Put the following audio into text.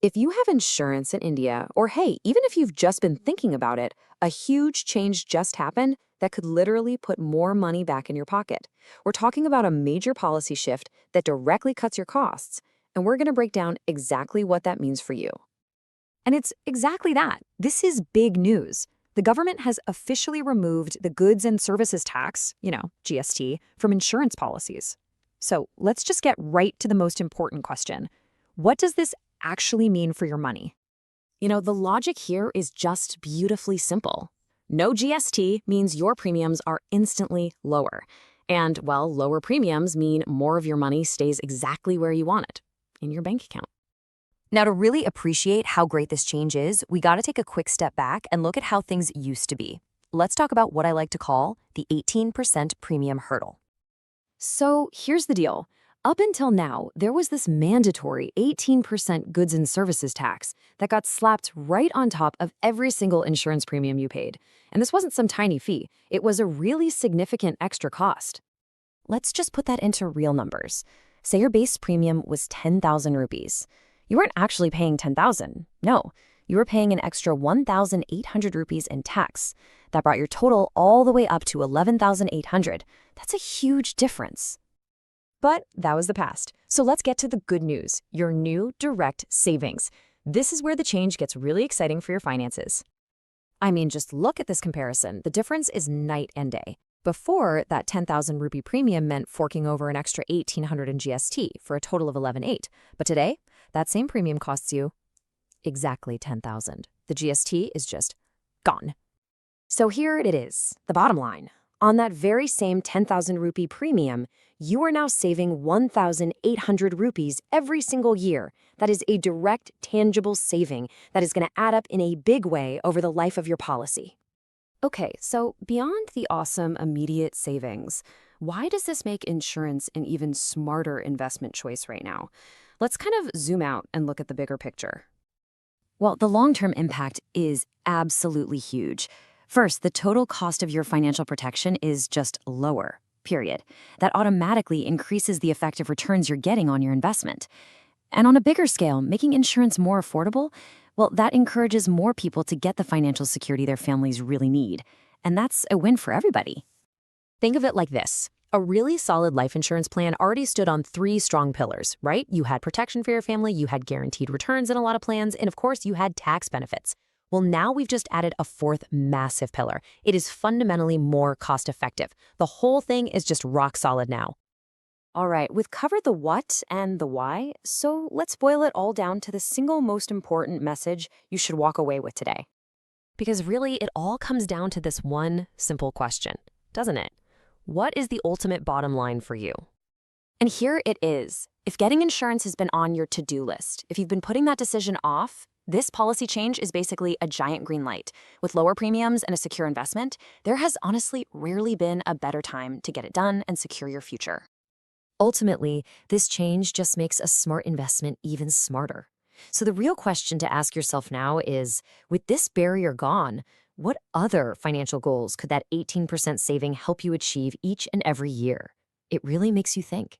If you have insurance in India, or hey, even if you've just been thinking about it, a huge change just happened that could literally put more money back in your pocket. We're talking about a major policy shift that directly cuts your costs, and we're going to break down exactly what that means for you. And it's exactly that. This is big news. The government has officially removed the goods and services tax, GST, from insurance policies. So let's just get right to the most important question. What does this actually mean for your money? The logic here is just beautifully simple. No GST means your premiums are instantly lower. And, well, lower premiums mean more of your money stays exactly where you want it, in your bank account. Now, to really appreciate how great this change is, we got to take a quick step back and look at how things used to be. Let's talk about what I like to call the 18% premium hurdle. So here's the deal. Up until now, there was this mandatory 18% goods and services tax that got slapped right on top of every single insurance premium you paid. And this wasn't some tiny fee. It was a really significant extra cost. Let's just put that into real numbers. Say your base premium was 10,000 rupees. You weren't actually paying 10,000. No, you were paying an extra 1,800 rupees in tax. That brought your total all the way up to 11,800. That's a huge difference. But that was the past. So let's get to the good news, your new direct savings. This is where the change gets really exciting for your finances. I mean, just look at this comparison. The difference is night and day. Before, that 10,000 rupee premium meant forking over an extra 1,800 in GST for a total of 11,800. But today, that same premium costs you exactly 10,000. The GST is just gone. So here it is, the bottom line. On that very same 10,000 rupee premium, you are now saving 1,800 rupees every single year. That is a direct, tangible saving that is going to add up in a big way over the life of your policy. Okay, so beyond the awesome immediate savings, why does this make insurance an even smarter investment choice right now? Let's kind of zoom out and look at the bigger picture. Well, the long-term impact is absolutely huge. First, the total cost of your financial protection is just lower, period. That automatically increases the effective returns you're getting on your investment. And on a bigger scale, making insurance more affordable, well, that encourages more people to get the financial security their families really need. And that's a win for everybody. Think of it like this. A really solid life insurance plan already stood on 3 strong pillars, right? You had protection for your family, you had guaranteed returns in a lot of plans, and of course, you had tax benefits. Well, now we've just added a 4th massive pillar. It is fundamentally more cost-effective. The whole thing is just rock solid now. All right, we've covered the what and the why, so let's boil it all down to the single most important message you should walk away with today. Because really, it all comes down to this one simple question, doesn't it? What is the ultimate bottom line for you? And here it is. If getting insurance has been on your to-do list, if you've been putting that decision off, this policy change is basically a giant green light. With lower premiums and a secure investment, there has honestly rarely been a better time to get it done and secure your future. Ultimately, this change just makes a smart investment even smarter. So the real question to ask yourself now is, with this barrier gone, what other financial goals could that 18% saving help you achieve each and every year? It really makes you think.